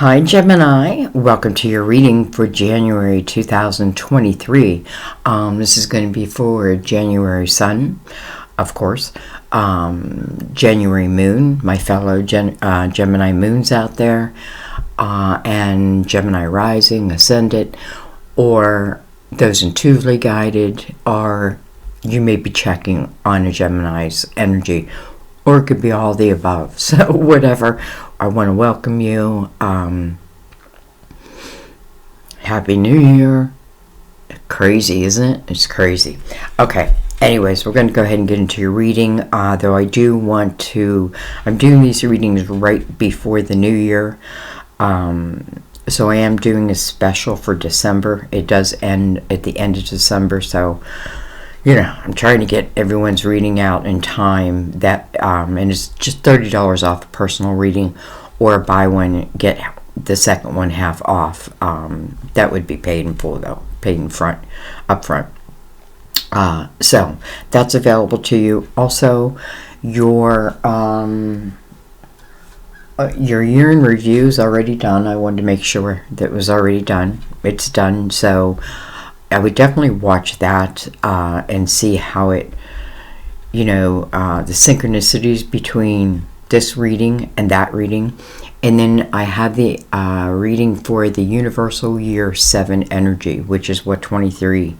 Hi Gemini, welcome to your reading for January 2023. This is going to be for January Sun, of course, January Moon, my fellow Gemini Moons out there, and Gemini Rising, Ascendant, or those intuitively guided, or you may be checking on a Gemini's energy, or it could be all the above. So whatever, I want to welcome you. Happy New Year. Crazy, isn't it? It's crazy. Okay, anyways, we're going to go ahead and get into your reading. Though I do want to, I'm doing these readings right before the New Year. So I am doing a special for December. It does end at the end of December, so you know, I'm trying to get everyone's reading out in time. That and it's just $30 off a personal reading, or buy one get the second one half off. That would be paid in full though, paid in front, up front. So that's available to you. Also, your year in review is already done. I wanted to make sure that it was already done. It's done. So I would definitely watch that and see how it, you know, the synchronicities between this reading and that reading. And then I have the reading for the Universal Year 7 energy, which is what 23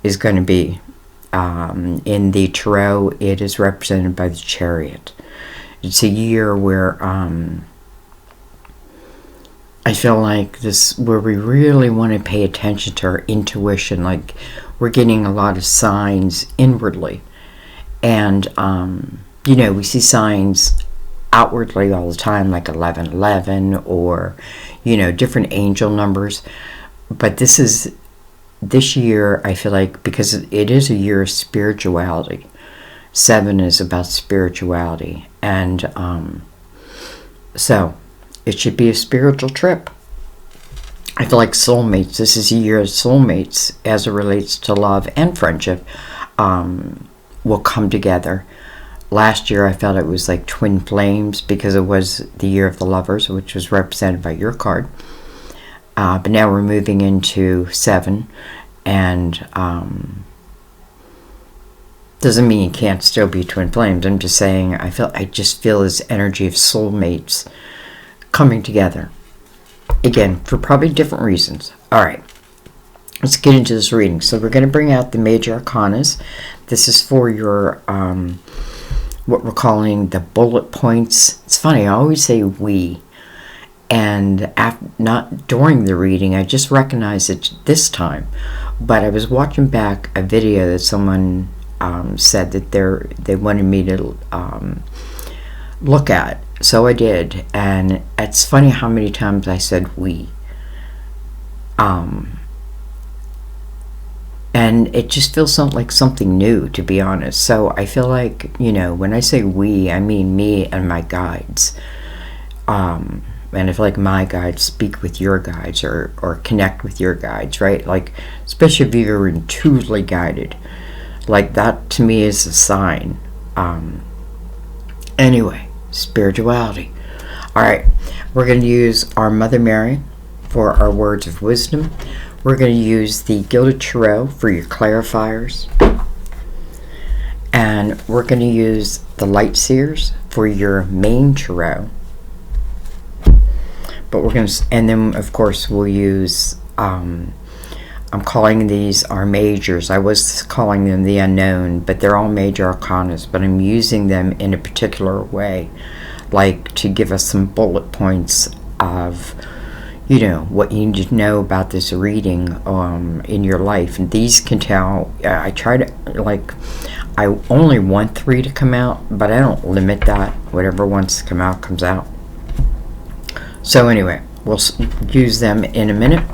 is going to be. In the Tarot, it is represented by the Chariot. It's a year where I feel like this, where we really want to pay attention to our intuition, like we're getting a lot of signs inwardly. And, you know, we see signs outwardly all the time, like 1111 or, you know, different angel numbers. But this year, I feel like, because it is a year of spirituality. 7 is about spirituality. And so it should be a spiritual trip. I feel like soulmates. This is a year of soulmates as it relates to love and friendship will come together. Last year I felt it was like twin flames because it was the year of the lovers, which was represented by your card. But now we're moving into 7, and doesn't mean you can't still be twin flames. I'm just saying I just feel this energy of soulmates coming together. Again, for probably different reasons. Alright, let's get into this reading. So we're going to bring out the major arcanas. This is for your, what we're calling the bullet points. It's funny, I always say we. And not during the reading, I just recognized it this time. But I was watching back a video that someone said that they wanted me to look at. So I did, and it's funny how many times I said we. And it just feels like something new, to be honest. So I feel like, you know, when I say we, I mean me and my guides. And I feel like my guides speak with your guides, or connect with your guides, right? Like, especially if you're intuitively guided. Like, that to me is a sign. Anyway, spirituality. Alright, we're going to use our Mother Mary for our words of wisdom. We're going to use the Gilded Tarot for your clarifiers. And we're going to use the Light Seers for your main tarot. But we're going to, and then of course we'll use, I'm calling these our majors. I was calling them the unknown, but they're all major arcanas, but I'm using them in a particular way, like to give us some bullet points of, you know, what you need to know about this reading in your life. And these can tell, I try to, like, I only want 3 to come out, but I don't limit that. Whatever wants to come out, comes out. So anyway, we'll use them in a minute.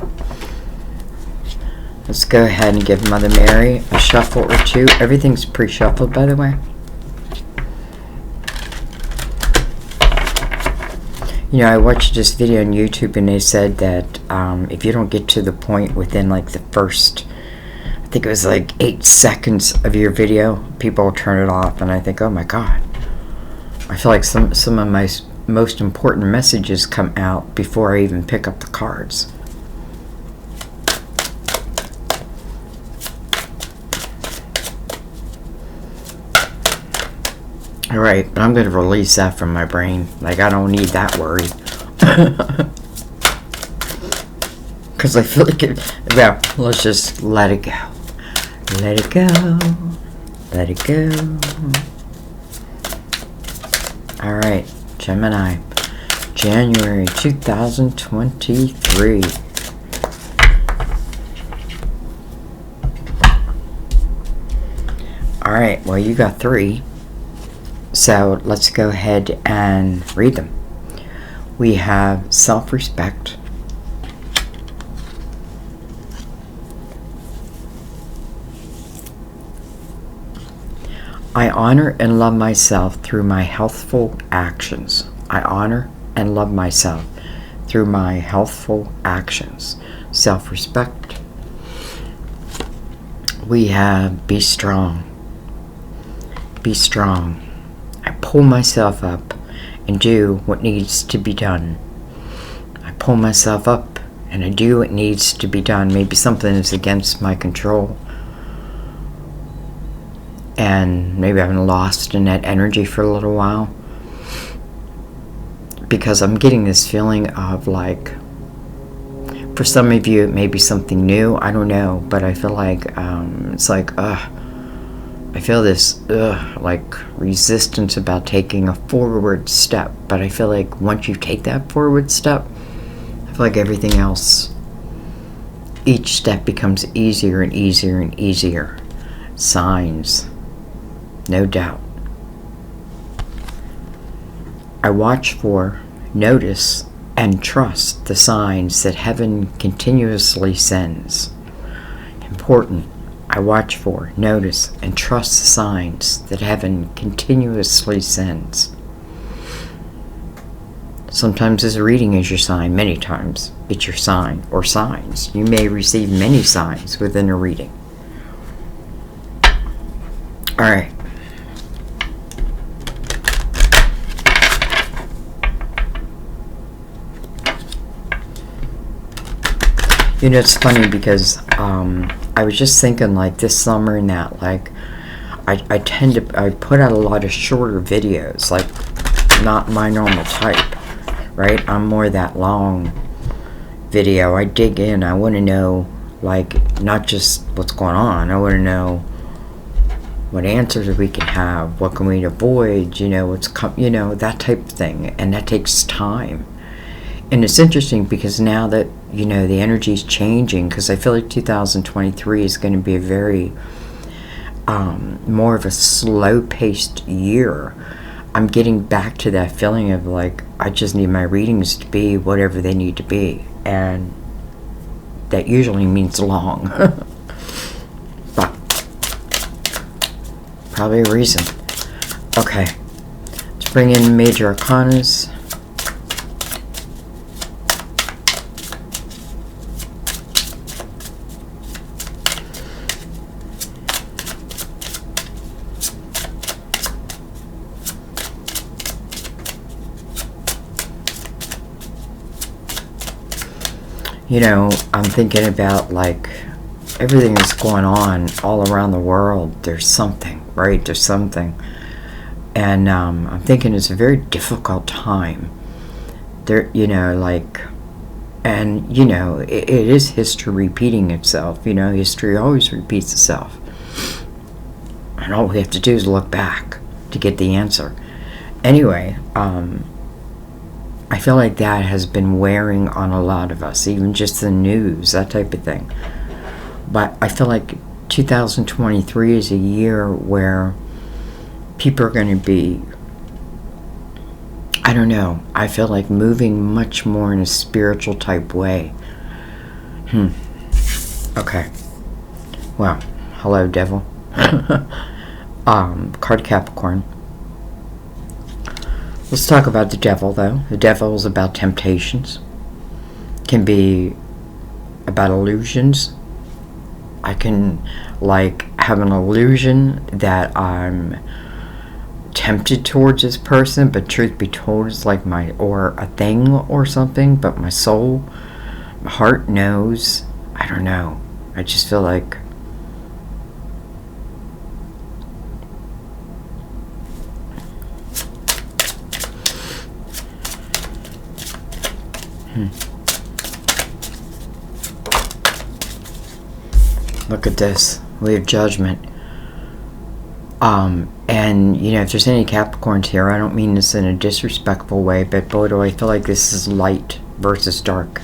Let's go ahead and give Mother Mary a shuffle or two. Everything's pre-shuffled, by the way. You know, I watched this video on YouTube, and they said that if you don't get to the point within like the first, I think it was like 8 seconds of your video, people will turn it off. And I think, oh my God, I feel like some of my most important messages come out before I even pick up the cards. Alright, but I'm going to release that from my brain. Like, I don't need that worry. Because I feel like well, let's just let it go. Let it go. Let it go. Alright, Gemini. January 2023. Alright, well, you got 3. So let's go ahead and read them. We have self-respect. I honor and love myself through my healthful actions. I honor and love myself through my healthful actions. Self-respect. We have be strong. Be strong. I pull myself up and do what needs to be done. I pull myself up and I do what needs to be done. Maybe something is against my control. And maybe I've been lost in that energy for a little while. Because I'm getting this feeling of like, for some of you it may be something new, I don't know. But I feel like it's like, I feel this like resistance about taking a forward step. But I feel like once you take that forward step, I feel like everything else, each step becomes easier and easier and easier. Signs. No doubt. I watch for, notice, and trust the signs that heaven continuously sends. Important. I watch for, notice, and trust the signs that heaven continuously sends. Sometimes this reading is your sign, many times it's your sign or signs. You may receive many signs within a reading. Alright. You know, it's funny because I was just thinking like this summer and that, like, I put out a lot of shorter videos, like not my normal type, right? I'm more that long video. I dig in. I want to know, like, not just what's going on. I want to know what answers we can have, what can we avoid, you know, that type of thing. And that takes time. And it's interesting because now that, you know, the energy is changing, because I feel like 2023 is going to be a very more of a slow-paced year. I'm getting back to that feeling of like, I just need my readings to be whatever they need to be. And that usually means long. But probably a reason. Okay. Let's bring in major arcanas. You know, I'm thinking about like everything that's going on all around the world. There's something, right? There's something. And I'm thinking it's a very difficult time. There, you know, like, and, you know, it is history repeating itself. You know, history always repeats itself. And all we have to do is look back to get the answer. Anyway, I feel like that has been wearing on a lot of us, even just the news, that type of thing. But I feel like 2023 is a year where people are going to be, I don't know, I feel like moving much more in a spiritual type way. Okay. Well, hello, devil. Card Capricorn. Let's talk about the devil, though. The devil is about temptations. Can be about illusions. I can, like, have an illusion that I'm tempted towards this person, but truth be told, it's like or a thing or something, but my soul, my heart knows. I don't know. I just feel like look at this. We have Judgment. And, if there's any Capricorns here, I don't mean this in a disrespectful way, but boy, do I feel like this is light versus dark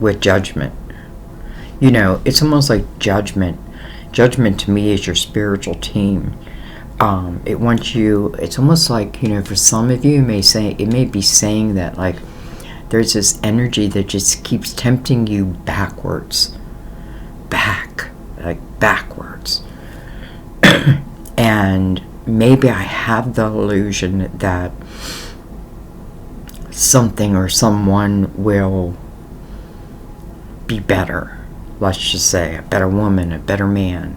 with Judgment. It's almost like Judgment. Judgment to me is your spiritual team. It wants you, it's almost like, for some of you, it may be saying that, like, there's this energy that just keeps tempting you backwards. Backwards. And maybe I have the illusion that something or someone will be better. Let's just say a better woman, a better man.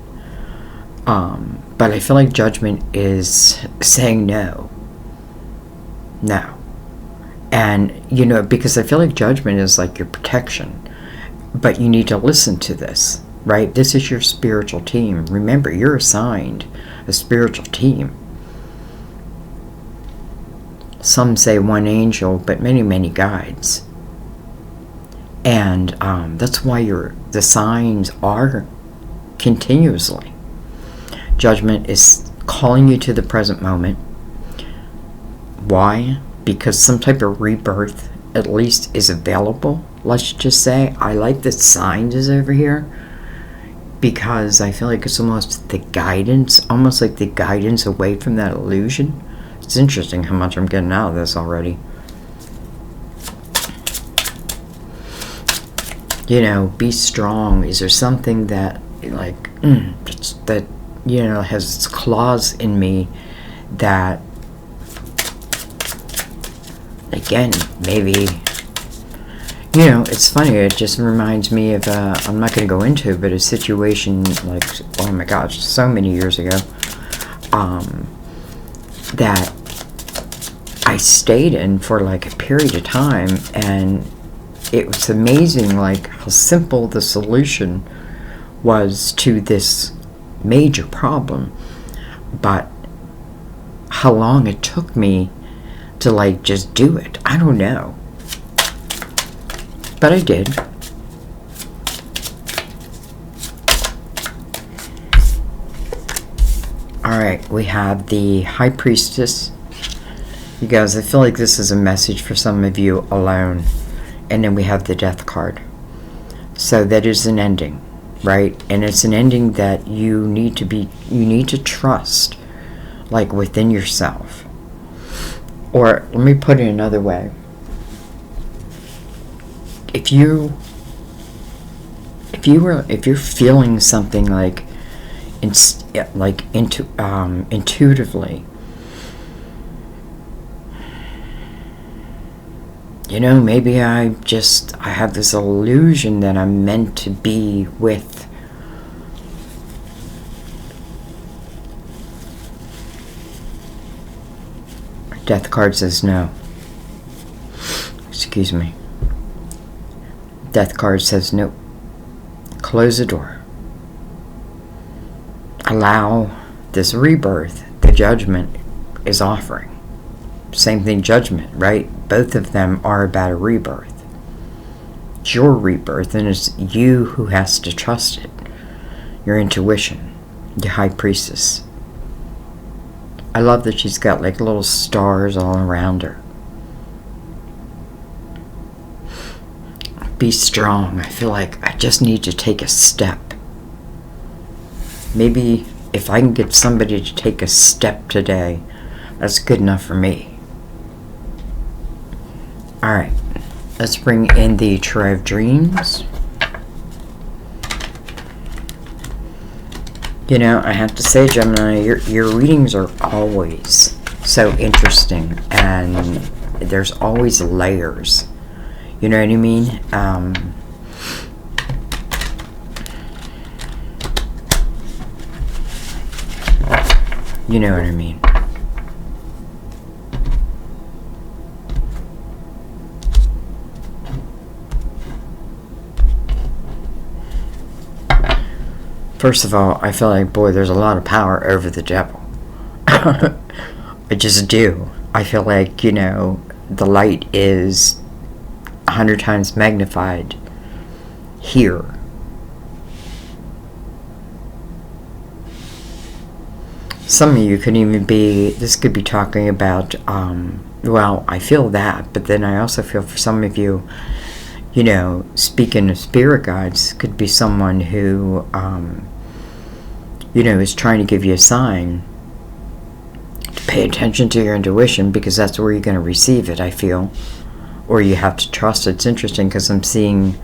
But I feel like Judgment is saying no. No. And, because I feel like Judgment is like your protection. But you need to listen to this, right? This is your spiritual team. Remember, you're assigned a spiritual team. Some say one angel, but many, many guides. And that's why the signs are continuously. Judgment is calling you to the present moment. Why? Because some type of rebirth at least is available. Let's just say, I like the signs is over here, because I feel like it's almost the guidance, almost like the guidance away from that illusion. It's interesting how much I'm getting out of this already. Be strong. Is there something that, like, that, has its claws in me that, again, maybe, it's funny, it just reminds me of, I'm not going to go into it, but a situation, like, oh my gosh, so many years ago, that I stayed in for, like, a period of time, and it was amazing, like, how simple the solution was to this major problem, but how long it took me to, like, just do it. I don't know. But I did. Alright, we have the High Priestess. You guys, I feel like this is a message for some of you alone. And then we have the Death card. So that is an ending, right? And it's an ending that you need to trust, like, within yourself. Or let me put it another way. If you're feeling something like intuitively, maybe I have this illusion that I'm meant to be with Death card says no. Excuse me. Death card says nope. Close the door. Allow this rebirth the Judgment is offering. Same thing, Judgment, right? Both of them are about a rebirth. It's your rebirth, and it's you who has to trust it. Your intuition, the High Priestess. I love that she's got, like, little stars all around her. Be strong. I feel like I just need to take a step. Maybe if I can get somebody to take a step today, that's good enough for me. Alright, let's bring in the Tray of Dreams. I have to say, Gemini, your readings are always so interesting, and there's always layers. You know what I mean? You know what I mean. First of all, I feel like, boy, there's a lot of power over the devil. I just do. I feel like, you know, the light is 100 times magnified here. Some of you could even be, this could be talking about, well, I feel that, but then I also feel for some of you, you know, speaking of spirit guides, could be someone who, you know, is trying to give you a sign to pay attention to your intuition, because that's where you're going to receive it, I feel. Or you have to trust it. It's interesting because I'm seeing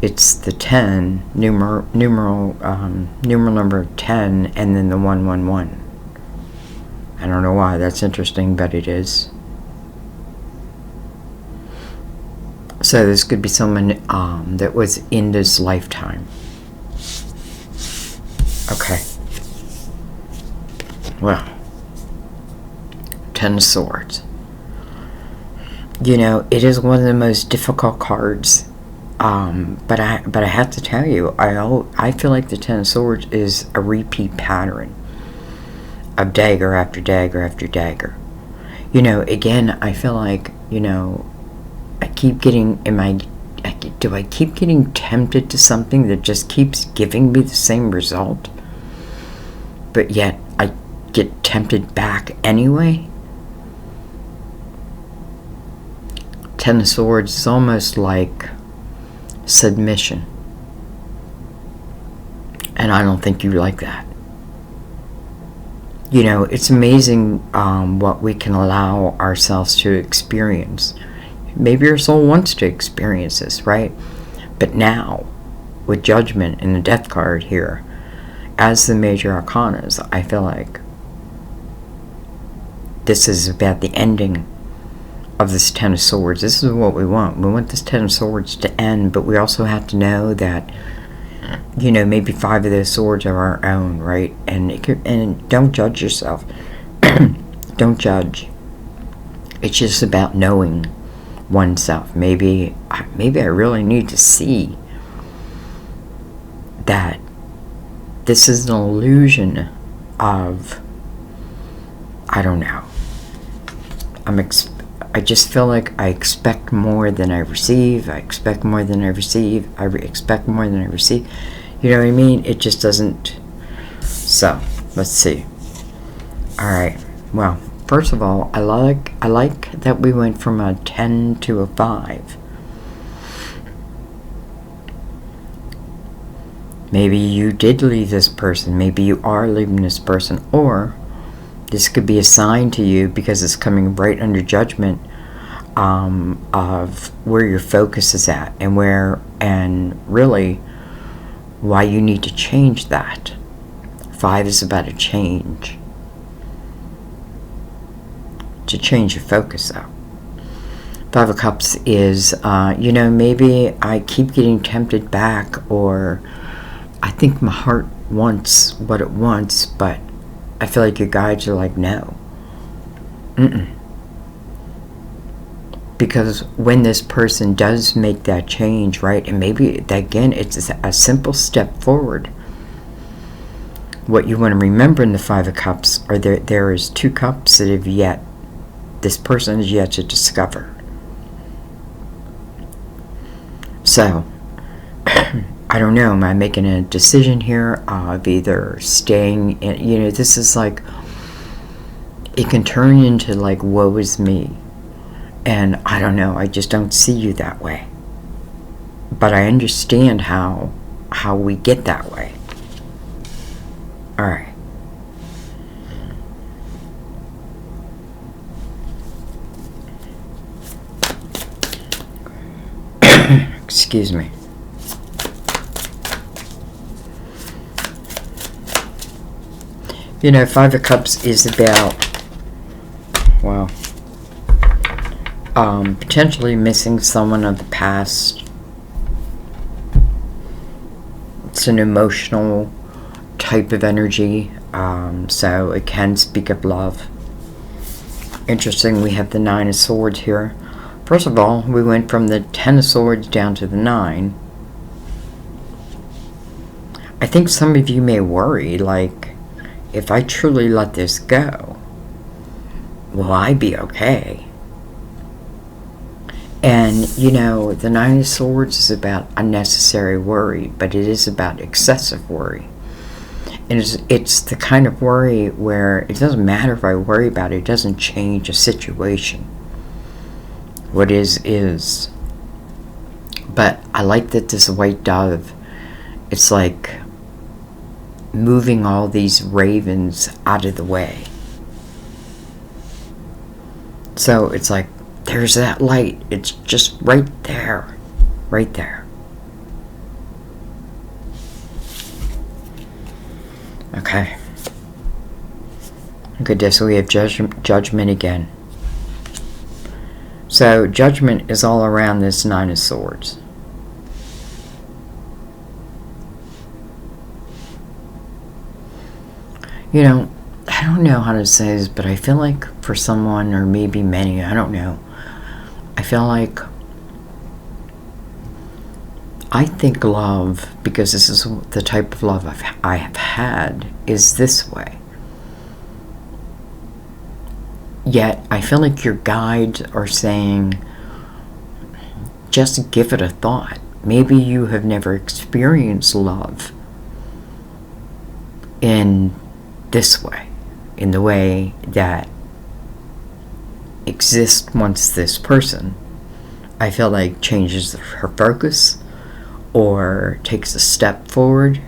it's the 10, numeral number 10, and then the 111. I don't know why that's interesting, but it is. So this could be someone that was in this lifetime. Okay. Well, 10 of Swords. You know, it is one of the most difficult cards. But I have to tell you, I feel like the 10 of Swords is a repeat pattern of dagger after dagger after dagger. You know, again, I feel like, you know, I keep getting, do I keep getting tempted to something that just keeps giving me the same result? But yet, I get tempted back anyway? 10 of Swords is almost like submission. And I don't think you like that. You know, it's amazing what we can allow ourselves to experience. Maybe your soul wants to experience this, right? But now, with Judgment and the Death card here, as the major arcanas, I feel like this is about the ending of this 10 of Swords. This is what we want. We want this 10 of Swords to end, but we also have to know that, you know, maybe 5 of those swords are our own, right? And and don't judge yourself. Don't judge. It's just about knowing oneself. Maybe I really need to see that this is an illusion of, I don't know. I just feel like I expect more than I receive. I expect more than I receive. I expect more than I receive. You know what I mean? It just doesn't. So, let's see. Alright. Well, first of all, I like that we went from a 10 to a 5. Maybe you did leave this person. Maybe you are leaving this person. Or this could be a sign to you, because it's coming right under Judgment, of where your focus is at, and really why you need to change that. 5 is about a change. To change your focus out. 5 of Cups is, you know, maybe I keep getting tempted back, or I think my heart wants what it wants, but I feel like your guides are like, no. Because when this person does make that change, right, and maybe, again, it's a simple step forward. What you want to remember in the 5 of Cups are there is 2 cups that this person is yet to discover. So, I don't know, am I making a decision here of either staying in, you know, this is like, it can turn into like, woe is me. And I don't know, I just don't see you that way. But I understand how we get that way. Alright. Excuse me. You know, 5 of Cups is about, well, potentially missing someone of the past. It's an emotional type of energy, so it can speak of love. Interesting, we have the 9 of Swords here. First of all, we went from the 10 of Swords down to the 9. I think some of you may worry, like, if I truly let this go, will I be okay? And, the Nine of Swords is about unnecessary worry, but it is about excessive worry. And it's the kind of worry where it doesn't matter if I worry about it, it doesn't change a situation. What is. But I like that this white dove, it's like moving all these ravens out of the way. So it's like, there's that light. It's just right there. Right there. Okay. Okay, so we have judgment again. So judgment is all around this Nine of Swords. I don't know how to say this, but I feel like for someone, or maybe many, I don't know, I feel like I think love, because this is the type of love I have had, is this way. Yet I feel like your guides are saying, just give it a thought. Maybe you have never experienced love in this way, in the way that exists once this person, I feel like, changes her focus or takes a step forward.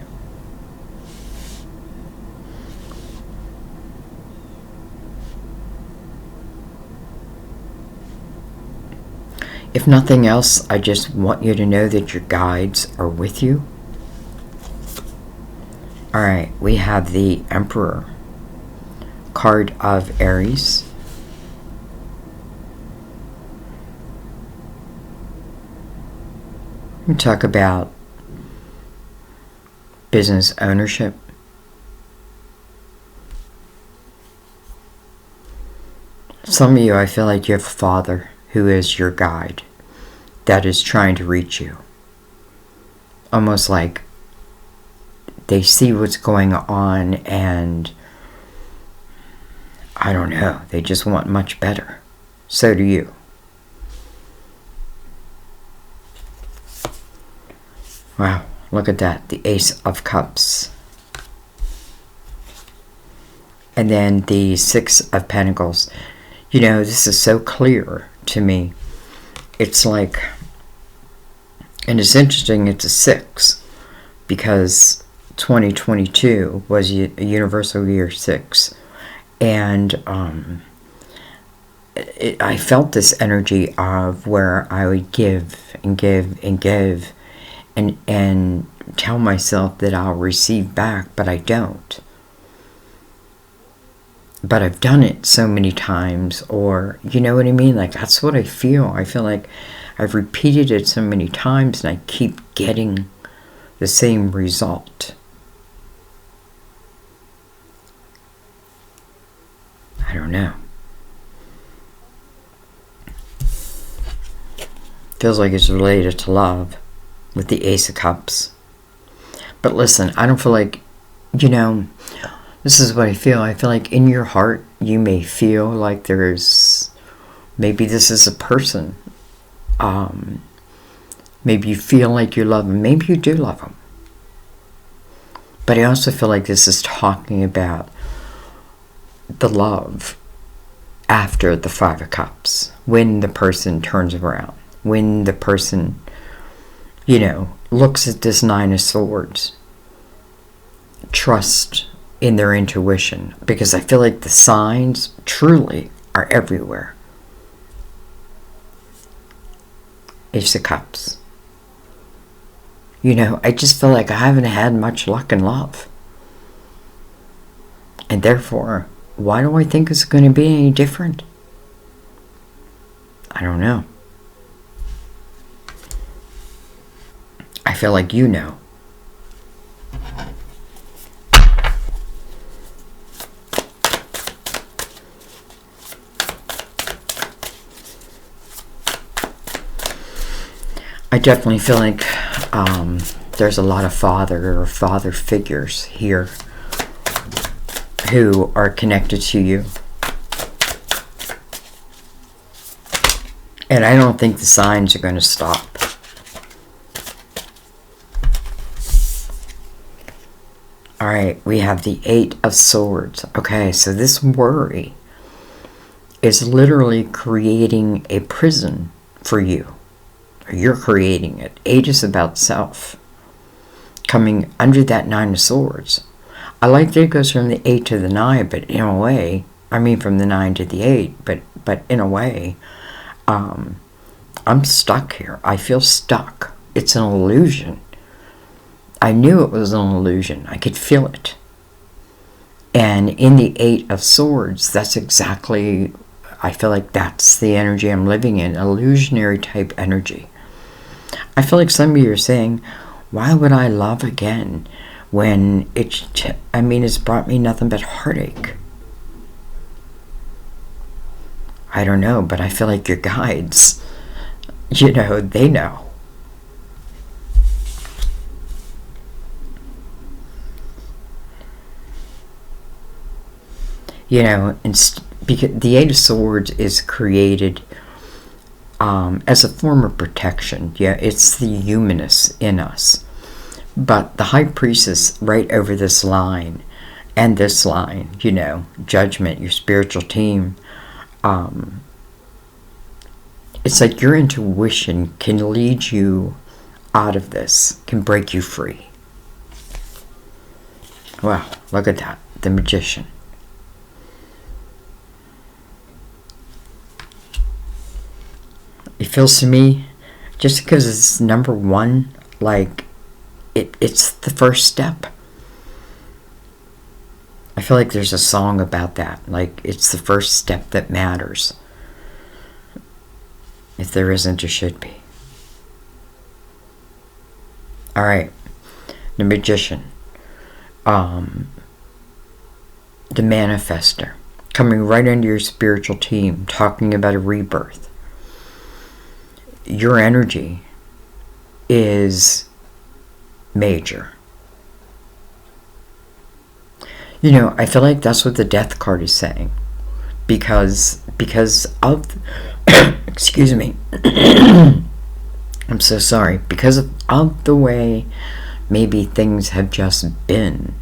If nothing else, I just want you to know that your guides are with you. Alright, we have the Emperor, card of Aries. We talk about business ownership. Some of you, I feel like you have a father who is your guide that is trying to reach you. Almost like they see what's going on and, I don't know, they just want much better. So do you. Wow, look at that, the Ace of Cups. And then the Six of Pentacles. This is so clear to me. It's like, and it's interesting, it's a 6, because 2022 was a universal year 6. And I felt this energy of where I would give and give and give and tell myself that I'll receive back, but I don't. But I've done it so many times, or, you know what I mean? Like, that's what I feel. I feel like I've repeated it so many times and I keep getting the same result. I don't know. Feels like it's related to love with the Ace of Cups. But listen, I don't feel like, this is what I feel. I feel like in your heart, you may feel like maybe this is a person. Maybe you feel like you love them. Maybe you do love them. But I also feel like this is talking about the love after the Five of Cups. When the person turns around. When the person, looks at this Nine of Swords. Trust in their intuition, because I feel like the signs truly are everywhere. Ace of Cups. I just feel like I haven't had much luck in love. And therefore, why do I think it's going to be any different? I don't know. I feel like you know. I definitely feel like there's a lot of father or father figures here who are connected to you. And I don't think the signs are going to stop. All right, we have the 8 of Swords. Okay, so this worry is literally creating a prison for you. Or you're creating it. 8 is about self. Coming under that 9 of Swords. I like that it goes from the 8 to the 9, but in a way, I mean from the 9 to the 8, but in a way, I'm stuck here. I feel stuck. It's an illusion. I knew it was an illusion. I could feel it. And in the 8 of Swords, that's exactly, I feel like that's the energy I'm living in, illusionary type energy. I feel like some of you are saying, why would I love again when it's brought me nothing but heartache? I don't know, but I feel like your guides, they know. Because the 8 of Swords is created as a form of protection. Yeah, it's the humanness in us. But the High Priestess right over this line, and this line, Judgment, your spiritual team, it's like your intuition can lead you out of this, can break you free. Wow, look at that, the Magician. It feels to me, just because it's number 1, like it's the first step. I feel like there's a song about that, like it's the first step that matters. If there isn't, there should be. All right, the Magician, the Manifester, coming right into your spiritual team, talking about a rebirth. Your energy is major. I feel like that's what the Death card is saying. Because of excuse me. I'm so sorry. Because of the way maybe things have just been.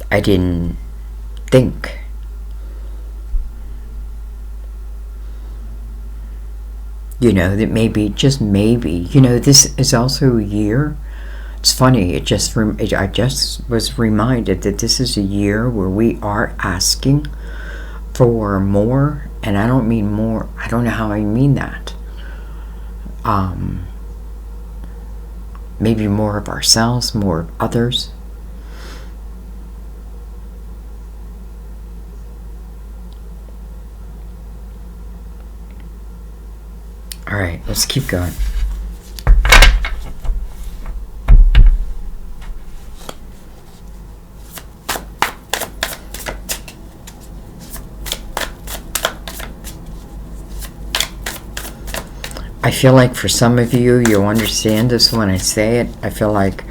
I didn't think. That maybe, just maybe, this is also a year. It's funny, I just was reminded that this is a year where we are asking for more, and I don't mean more, I don't know how I mean that. Maybe more of ourselves, more of others. All right, let's keep going. I feel like for some of you, you'll understand this when I say it. I feel like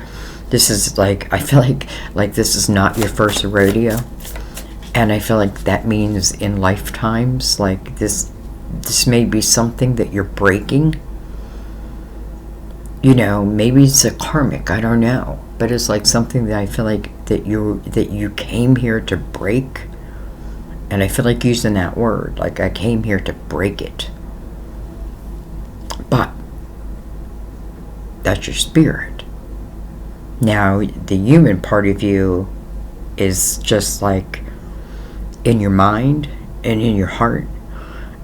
this is like this is not your first rodeo. And I feel like that means in lifetimes, like this may be something that you're breaking. Maybe it's a karmic, I don't know. But it's like something that I feel like that you came here to break. And I feel like using that word, like I came here to break it. But that's your spirit. Now, the human part of you is just like in your mind and in your heart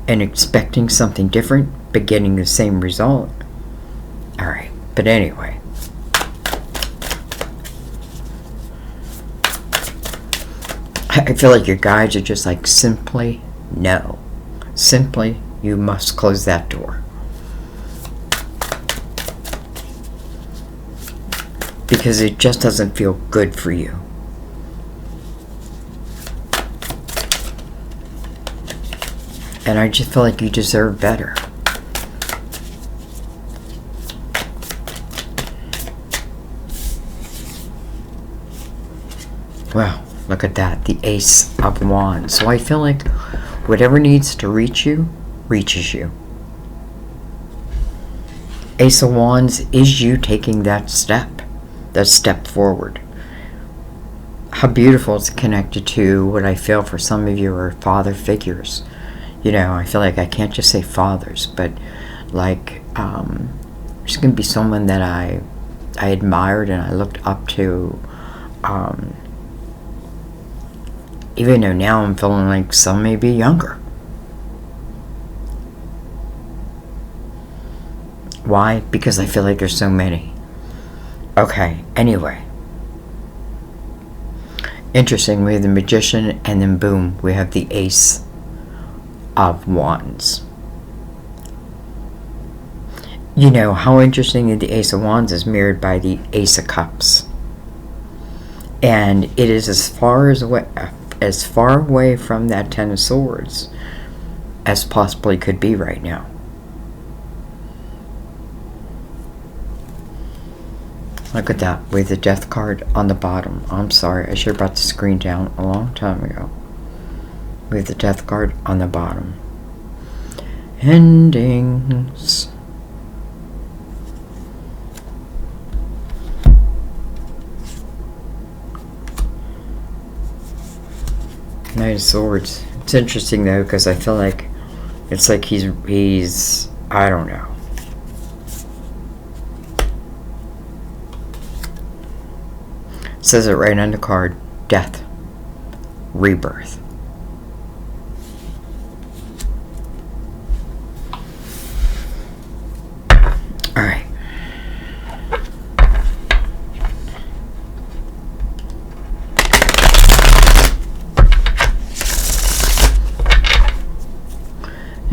and expecting something different, but getting the same result. All right, but anyway. I feel like your guides are just like, simply no. Simply, you must close that door. Because it just doesn't feel good for you. And I just feel like you deserve better. Well, look at that, the Ace of Wands. So I feel like whatever needs to reach you, reaches you. Ace of Wands is you taking that step forward. How beautiful it's connected to what I feel for some of you are father figures. You know, I feel like I can't just say fathers, but like there's going to be someone that I admired and I looked up to. Even though now I'm feeling like some may be younger. Why? Because I feel like there's so many. Okay, anyway. Interesting, we have the Magician, and then boom, we have the Ace of Wands. You know, how interesting that the Ace of Wands is mirrored by the Ace of Cups. And it is as far away from that Ten of Swords as possibly could be right now. Look at that, with the Death card on the bottom. I'm sorry, I should have brought the screen down a long time ago. With the Death card on the bottom. Endings. Knight of Swords. It's interesting though, because I feel like it's like he's I don't know. It says it right on the card. Death. Rebirth. Alright.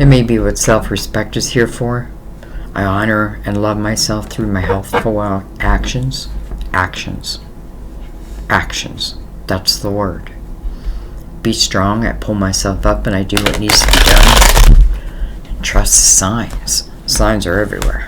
It may be what self-respect is here for. I honor and love myself through my healthful actions. Actions. That's the word. Be strong. I pull myself up and I do what needs to be done. And trust the signs. Signs are everywhere.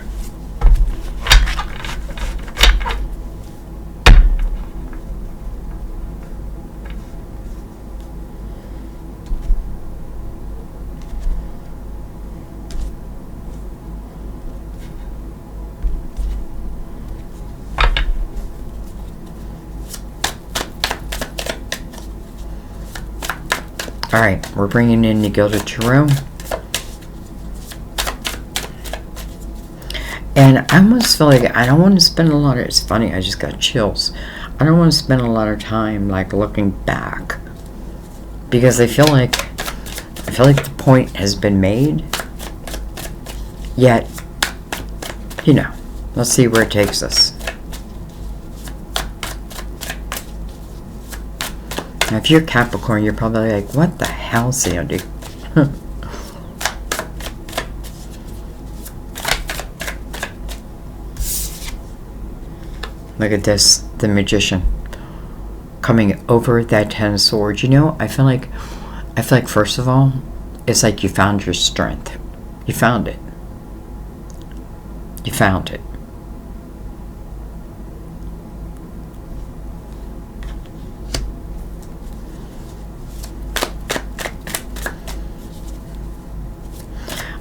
Alright, we're bringing in the Gilded Tarot. And I almost feel like I don't want to spend a lot of... It's funny, I just got chills. I don't want to spend a lot of time like looking back. Because I feel like the point has been made. Yet, you know, let's see where it takes us. Now, if you're Capricorn, you're probably like, what the hell, Sandy? Look at this, the Magician. Coming over that Ten of Swords. You know, I feel like first of all, it's like you found your strength. You found it. You found it.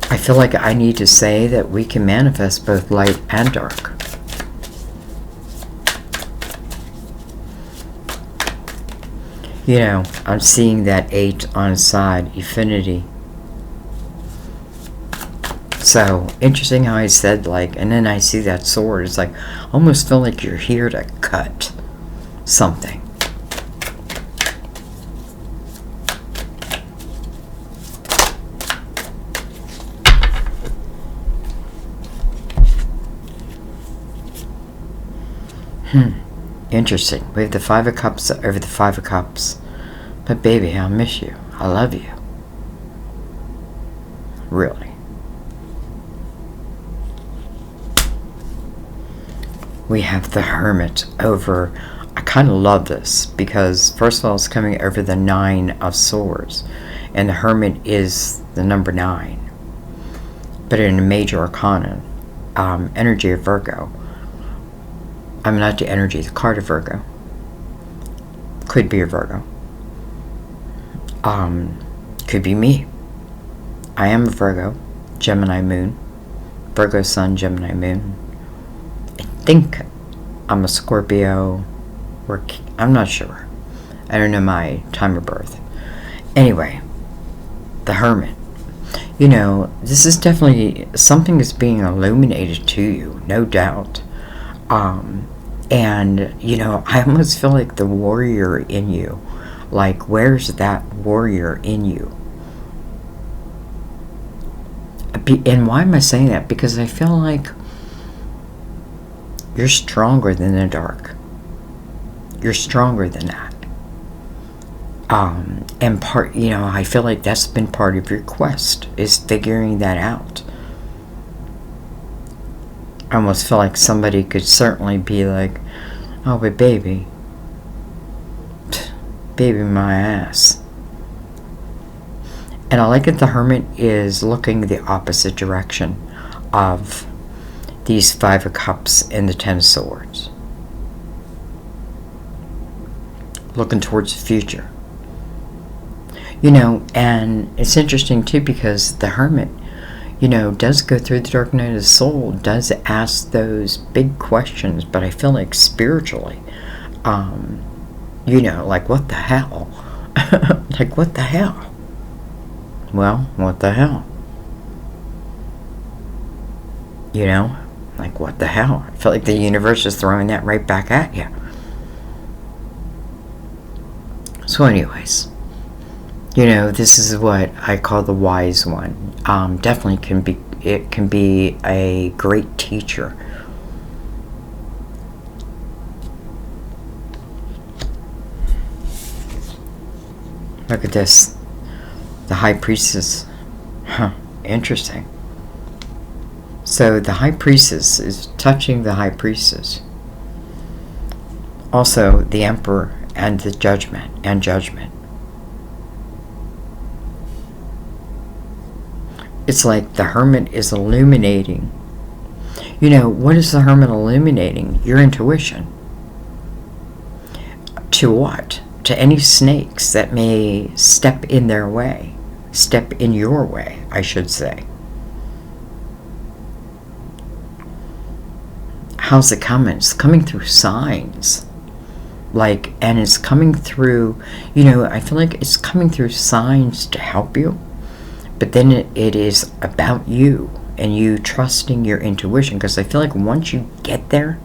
I feel like I need to say that we can manifest both light and dark. You know, I'm seeing that 8 on its side, infinity. So, interesting how I said like, and then I see that sword. It's like, almost feel like you're here to cut something. Interesting. We have the Five of Cups over the Five of Cups. But baby, I'll miss you. I love you. Really. We have the Hermit over... I kind of love this because first of all it's coming over the 9 of Swords. And the Hermit is the number 9. But in a major arcana, energy of Virgo. I'm not the energy, the card of Virgo. Could be a Virgo. Could be me. I am a Virgo, Gemini moon, Virgo sun, Gemini moon. I think I'm a Scorpio, or I'm not sure. I don't know my time of birth. Anyway, the Hermit. You know, this is definitely something that's being illuminated to you, no doubt. And, you know, I almost feel like the warrior in you. Like, where's that warrior in you? And why am I saying that? Because I feel like you're stronger than the dark. You're stronger than that. And part, you know, I feel like that's been part of your quest, is figuring that out. I almost feel like somebody could certainly be like, oh, but baby my ass. And I like that the Hermit is looking the opposite direction of these Five of Cups and the Ten of Swords. Looking towards the future. You know, and it's interesting too, because the Hermit, you know, does go through the dark night of the soul, does ask those big questions, but I feel like spiritually, you know, like, what the hell? Like, what the hell? Well, what the hell? You know, like, what the hell? I feel like the universe is throwing that right back at you. So anyways, you know, this is what I call the wise one. Definitely can be a great teacher. Look at this. The High Priestess. Huh. Interesting. So the High Priestess is touching the High Priestess. Also, the Emperor and the Judgment and Judgment. It's like the Hermit is illuminating. You know, what is the Hermit illuminating? Your intuition. To what? To any snakes that may step in their way. Step in your way, I should say. How's it coming? It's coming through signs. Like, and it's coming through, you know, I feel like it's coming through signs to help you. But then it is about you and you trusting your intuition. Because I feel like once you get there,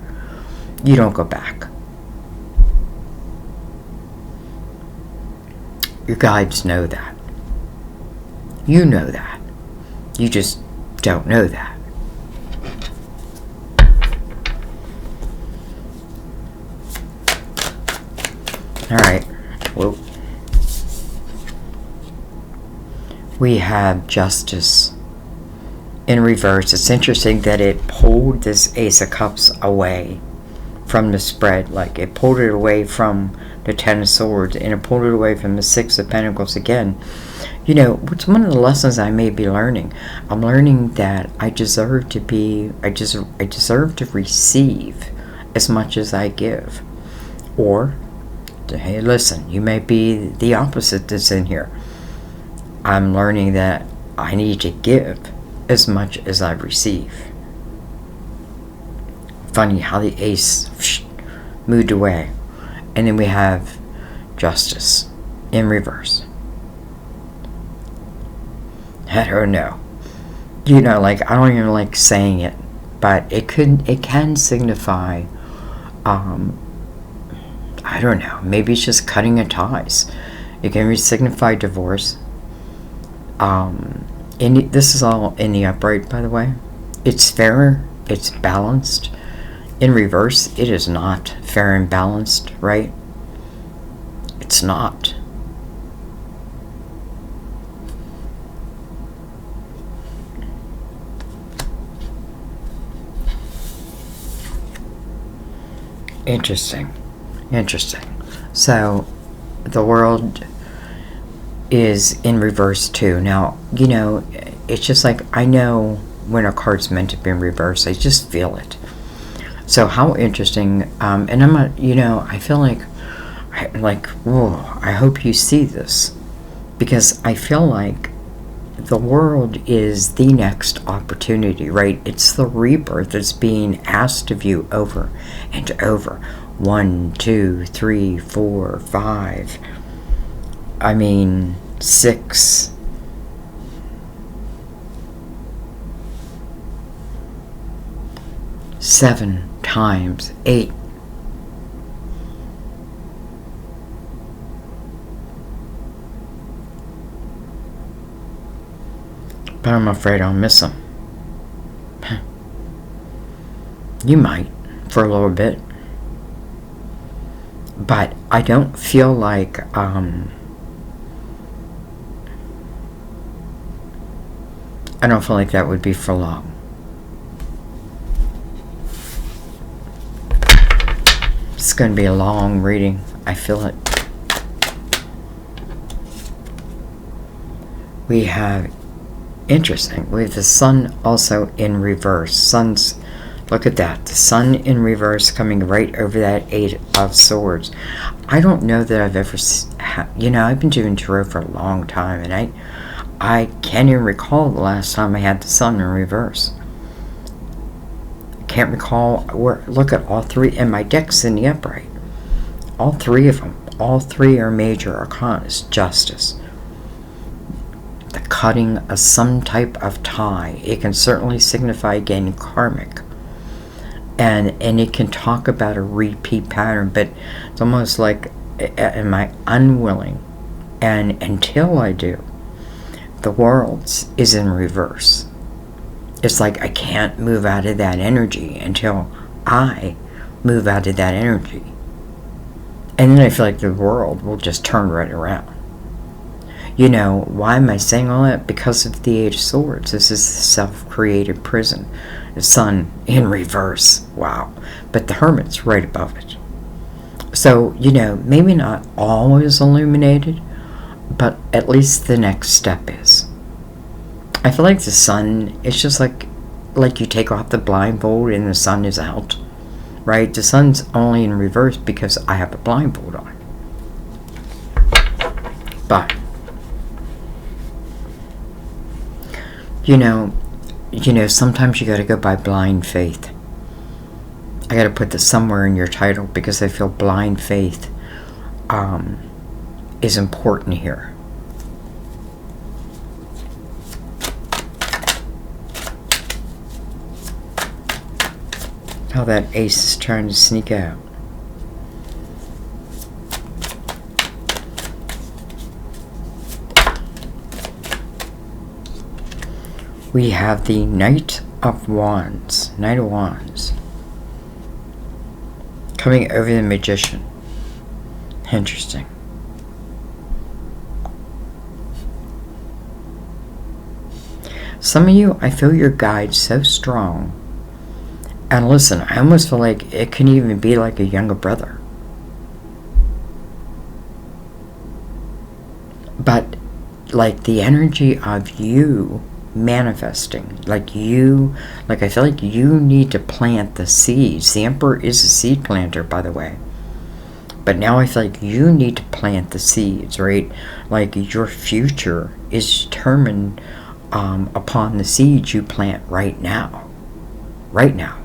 you don't go back. Your guides know that. You know that. You just don't know that. Alright. Whoa. We have Justice in reverse. It's interesting that it pulled this Ace of Cups away from the spread. Like, it pulled it away from the Ten of Swords, and it pulled it away from the Six of Pentacles again. You know, what's one of the lessons I may be learning? I'm learning that I deserve to be, I deserve to receive as much as I give. Or, hey, listen, you may be the opposite that's in here. I'm learning that I need to give as much as I receive. Funny how the Ace moved away. And then we have Justice in reverse. I don't know. You know, like, I don't even like saying it, but it can signify, I don't know, maybe it's just cutting of ties. It can signify divorce. This is all in the upright, by the way. It's fair, it's balanced. In reverse, it is not fair and balanced, right? It's not. Interesting. So, the World is in reverse too. Now, you know, it's just like, I know when a card's meant to be in reverse. I just feel it. So how interesting. And I'm not, you know, I feel like whoa, I hope you see this, because I feel like the world is the next opportunity, right? It's the rebirth that's being asked of you over and over. 1, 2, 3, 4, 5. 6. 7 times 8. But I'm afraid I'll miss them. You might, for a little bit. But I don't feel like, I don't feel like that would be for long. It's going to be a long reading. I feel it. We have, interesting, we have the sun also in reverse. Look at that. The sun in reverse coming right over that 8 of Swords. I don't know that I've ever, I've been doing tarot for a long time, and I can't even recall the last time I had the sun in reverse. Can't recall look at all 3, and my deck's in the upright. All 3 of them. All 3 are major arcana. Justice. The cutting of some type of tie. It can certainly signify, again, karmic. And it can talk about a repeat pattern, but it's almost like, am I unwilling? And until I do, the world is in reverse. It's like I can't move out of that energy until I move out of that energy. And then I feel like the world will just turn right around. Why am I saying all that? Because of the 8 of Swords. This is the self-created prison. The sun in reverse. Wow. But the Hermit's right above it. So, maybe not always illuminated, but at least the next step is. I feel like the sun, it's just like you take off the blindfold and the sun is out, right? The sun's only in reverse because I have a blindfold on. But, sometimes you got to go by blind faith. I got to put this somewhere in your title because I feel blind faith is important here. How that ace is trying to sneak out. We have the Knight of Wands. Knight of Wands. Coming over the Magician. Interesting. Some of you, I feel your guide so strong. And listen, I almost feel like it can even be like a younger brother. But like the energy of you manifesting, I feel like you need to plant the seeds. The Emperor is a seed planter, by the way. But now I feel like you need to plant the seeds, right? Like your future is determined upon the seeds you plant right now. Right now.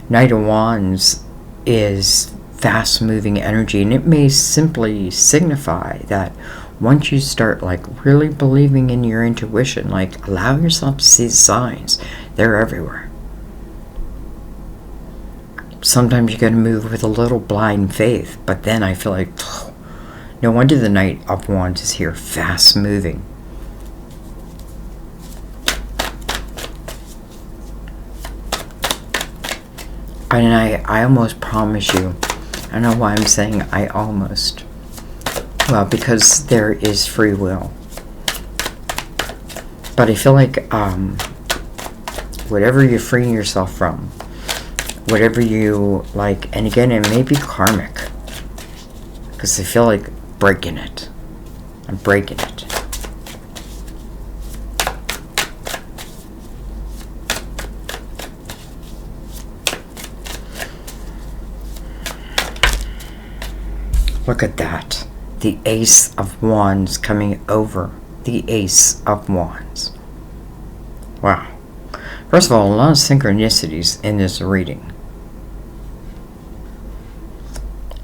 Knight of Wands is fast-moving energy, and it may simply signify that once you start really believing in your intuition, allow yourself to see the signs. They're everywhere. Sometimes you gotta move with a little blind faith, but then I feel like, no wonder the Knight of Wands is here, fast-moving. And I almost promise you, I don't know why I'm saying I almost. Well, because there is free will. But I feel like whatever you're freeing yourself from, whatever you and again, it may be karmic. Because I feel like breaking it. I'm breaking it. Look at that. The Ace of Wands coming over the Ace of Wands. Wow. First of all, a lot of synchronicities in this reading.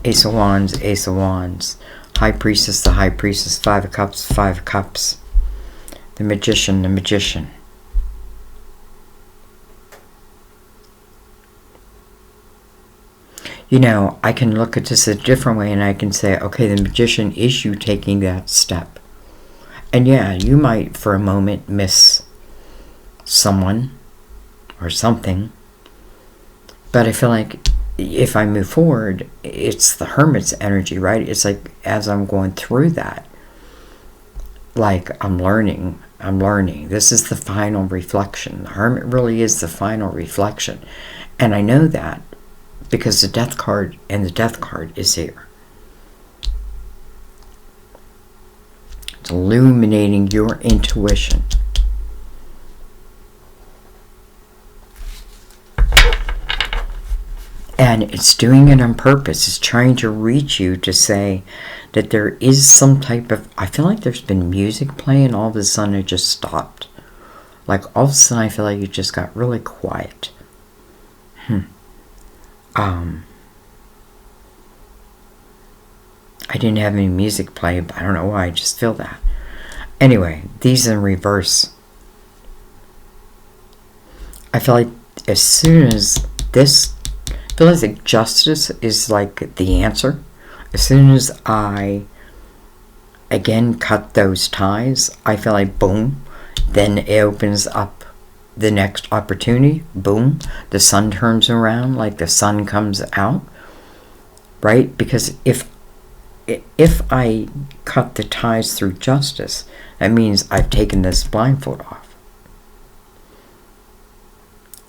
Ace of Wands, Ace of Wands. High Priestess, the High Priestess. Five of Cups, Five of Cups. The Magician, the Magician. You know, I can look at this a different way and I can say, okay, the Magician is you taking that step. And yeah, you might for a moment miss someone or something. But I feel like if I move forward, it's the Hermit's energy, right? It's like as I'm going through that, like I'm learning. This is the final reflection. The Hermit really is the final reflection. And I know that because the Death card and the Death card is here. It's illuminating your intuition. And it's doing it on purpose. It's trying to reach you to say that there is some type of... I feel like there's been music playing. All of a sudden it just stopped. Like all of a sudden I feel like it just got really quiet. I didn't have any music playing, but I don't know why. I just feel that. Anyway, these in reverse. I feel like as soon as this... I feel like justice is like the answer. As soon as I, again, cut those ties, I feel like boom, then it opens up the next opportunity. Boom, the sun turns around, like the sun comes out, right? Because if I cut the ties through justice, that means I've taken this blindfold off.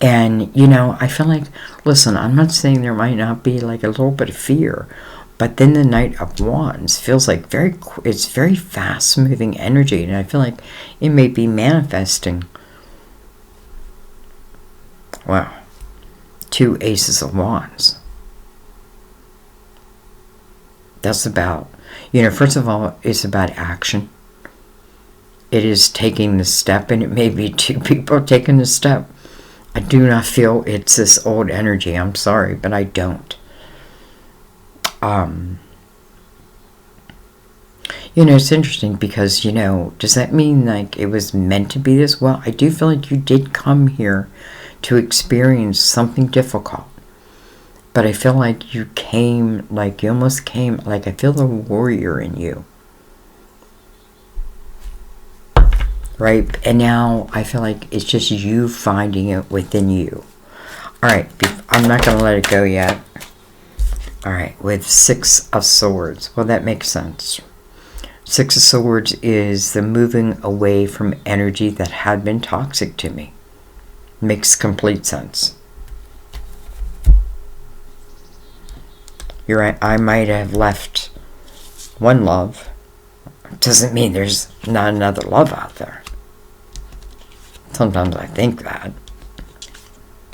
And, you know, I feel like, listen, I'm not saying there might not be like a little bit of fear, but then the Knight of Wands feels like it's very fast moving energy. And I feel like it may be manifesting. Wow. Two Aces of Wands. That's about, you know, first of all, it's about action. It is taking the step, and it may be two people taking the step. I do not feel it's this old energy. I'm sorry, but I don't. You know, it's interesting because, you know, does that mean like it was meant to be this? Well, I do feel like you did come here to experience something difficult. But I feel like you came, like you almost came, like I feel the warrior in you. Right? And now I feel like it's just you finding it within you. Alright, I'm not going to let it go yet. Alright, with Six of Swords. Well, that makes sense. Six of Swords is the moving away from energy that had been toxic to me. Makes complete sense. You're right, I might have left one love. Doesn't mean there's not another love out there. Sometimes I think that,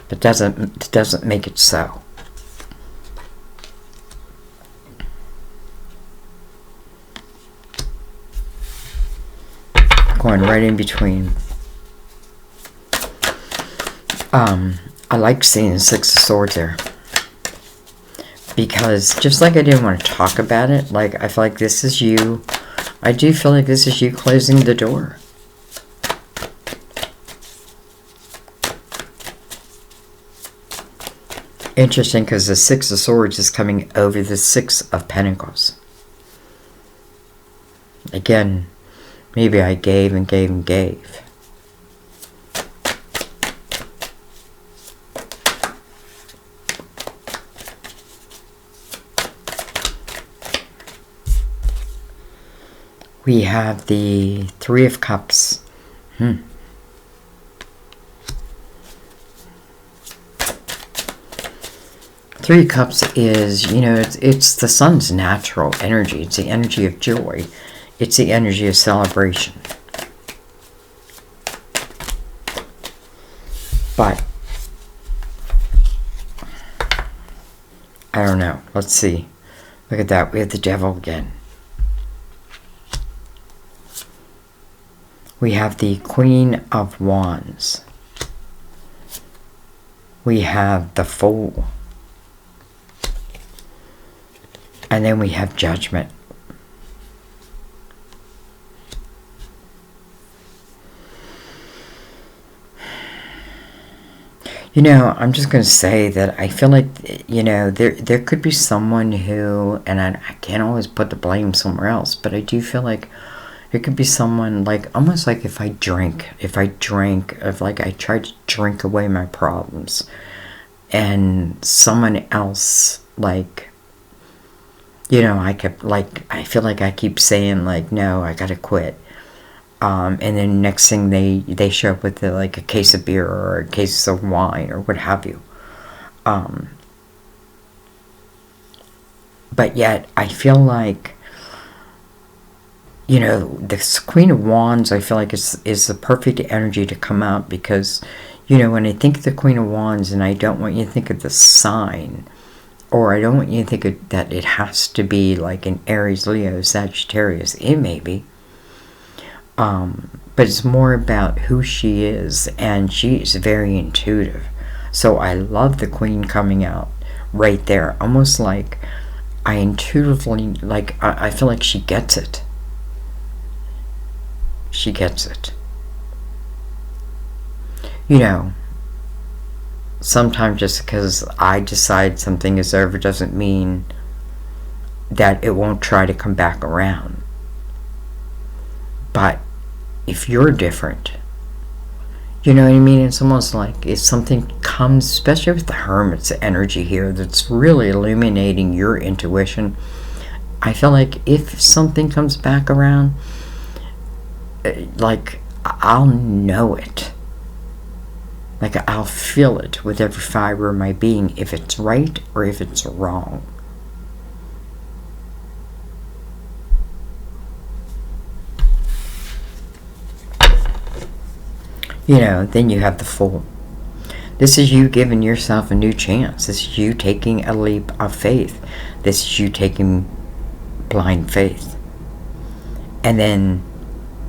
but it doesn't make it so. Going right in between. I like seeing the Six of Swords there. Because just like I didn't want to talk about it, like I feel like this is you. I do feel like this is you closing the door. Interesting, because the Six of Swords is coming over the Six of Pentacles. Again, maybe I gave and gave and gave. We have the Three of Cups. Three of Cups is, you know, it's the sun's natural energy. It's the energy of joy. It's the energy of celebration. But I don't know. Let's see. Look at that. We have the devil again. We have the Queen of Wands. We have the Fool. And then we have Judgment. You know, I'm just going to say that I feel like, you know, there could be someone who, and I can't always put the blame somewhere else, but I do feel like it could be someone, like, almost like if I drank, if like I tried to drink away my problems, and someone else, like, you know, I feel like I keep saying, like, no, I gotta quit. And then next thing they show up with like a case of beer or a case of wine or what have you. But yet I feel like, you know, this Queen of Wands, I feel like is the perfect energy to come out, because, you know, when I think of the Queen of Wands, and I don't want you to think of the sign, or I don't want you to think that it has to be like an Aries, Leo, Sagittarius. It may be. But it's more about who she is, and she is very intuitive. So I love the Queen coming out right there, almost like I intuitively, like, I feel like she gets it. She gets it. You know, sometimes just because I decide something is over doesn't mean that it won't try to come back around. But if you're different, you know what I mean? It's almost like if something comes, especially with the Hermit's energy here, that's really illuminating your intuition. I feel like if something comes back around, like, I'll know it. Like, I'll feel it with every fiber of my being, if it's right or if it's wrong. You know, then you have the Fool. This is you giving yourself a new chance. This is you taking a leap of faith. This is you taking blind faith. And then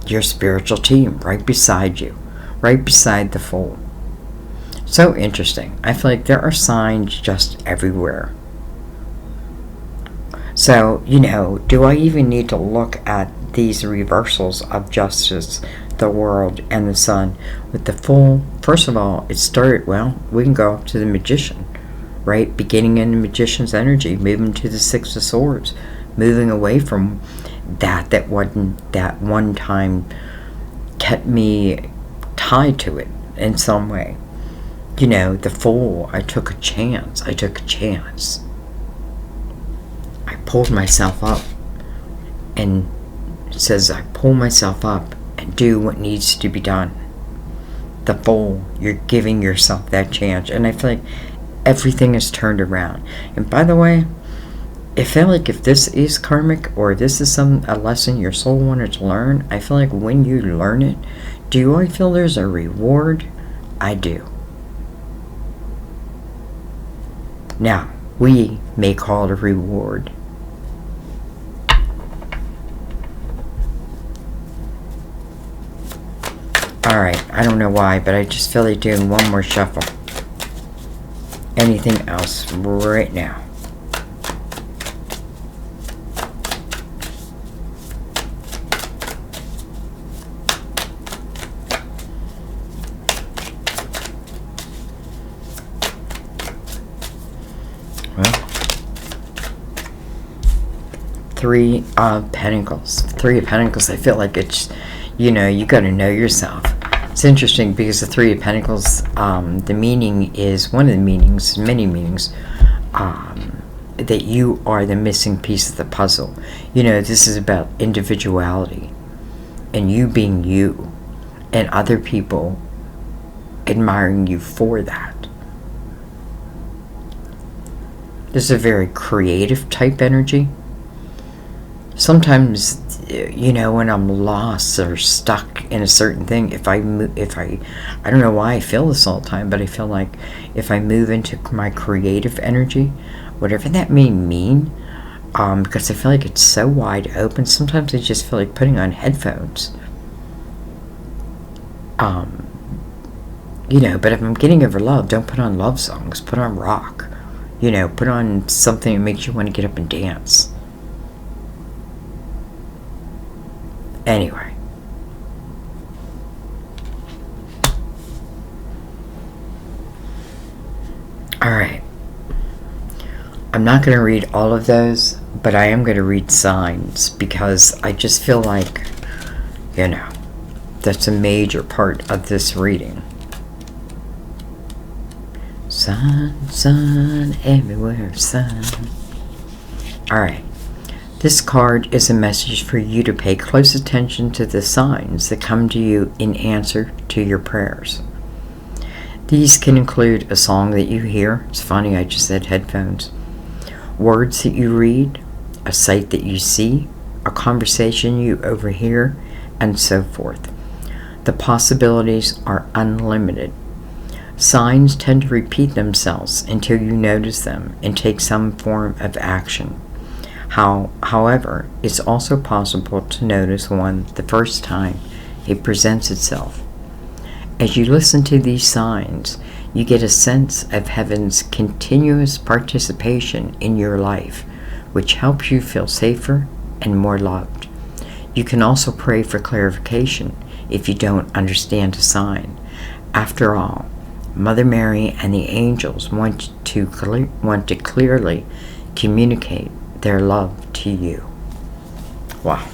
your spiritual team right beside you, right beside the Fool. So interesting. I feel like there are signs just everywhere. So, you know, do I even need to look at these reversals of justice, the world, and the sun? With the Fool, first of all, it started, well, we can go up to the Magician, right? Beginning in the Magician's energy, moving to the Six of Swords, moving away from that one time kept me tied to it in some way. You know, the Fool, I took a chance. I pulled myself up, and it says I pull myself up and do what needs to be done. The Fool, you're giving yourself that chance, and I feel like everything is turned around. And by the way, I feel like if this is karmic, or this is a lesson your soul wanted to learn, I feel like when you learn it, do I feel there's a reward? I do. Now, we may call it a reward. Alright, I don't know why, but I just feel like doing one more shuffle. Anything else right now? Three of Pentacles. Three of Pentacles, I feel like it's, you know, you got to know yourself. It's interesting because the Three of Pentacles, the meaning is, one of the meanings, many meanings, that you are the missing piece of the puzzle. You know, this is about individuality and you being you, and other people admiring you for that. This is a very creative type energy. Sometimes, you know, when I'm lost or stuck in a certain thing, I don't know why I feel this all the time, but I feel like if I move into my creative energy, whatever that may mean, because I feel like it's so wide open. Sometimes I just feel like putting on headphones. But if I'm getting over love, don't put on love songs. Put on rock. Put on something that makes you want to get up and dance. Anyway. Alright. I'm not going to read all of those, but I am going to read signs because I just feel like, that's a major part of this reading. Sun, sun, everywhere, sun. Alright. This card is a message for you to pay close attention to the signs that come to you in answer to your prayers. These can include a song that you hear. It's funny, I just said headphones. Words that you read, a sight that you see, a conversation you overhear, and so forth. The possibilities are unlimited. Signs tend to repeat themselves until you notice them and take some form of action. However, it's also possible to notice one the first time it presents itself. As you listen to these signs, you get a sense of heaven's continuous participation in your life, which helps you feel safer and more loved. You can also pray for clarification if you don't understand a sign. After all, Mother Mary and the angels want to clearly communicate their love to you. Wow.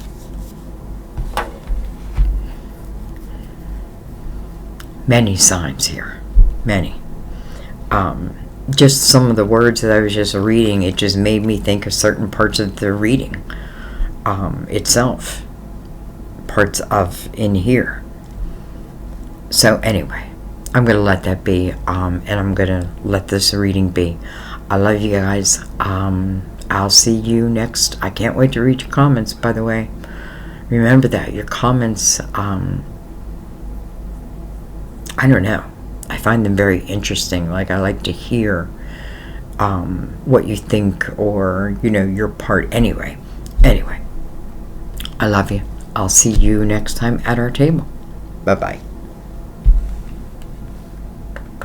Many signs here. Many. Just some of the words that I was just reading, it just made me think of certain parts of the reading itself. Parts of in here. So anyway, I'm going to let that be, and I'm going to let this reading be. I love you guys. I'll see you next. I can't wait to read your comments, by the way. Remember that. Your comments, I don't know. I find them very interesting. Like, I like to hear what you think or, your part. Anyway, I love you. I'll see you next time at our table. Bye-bye.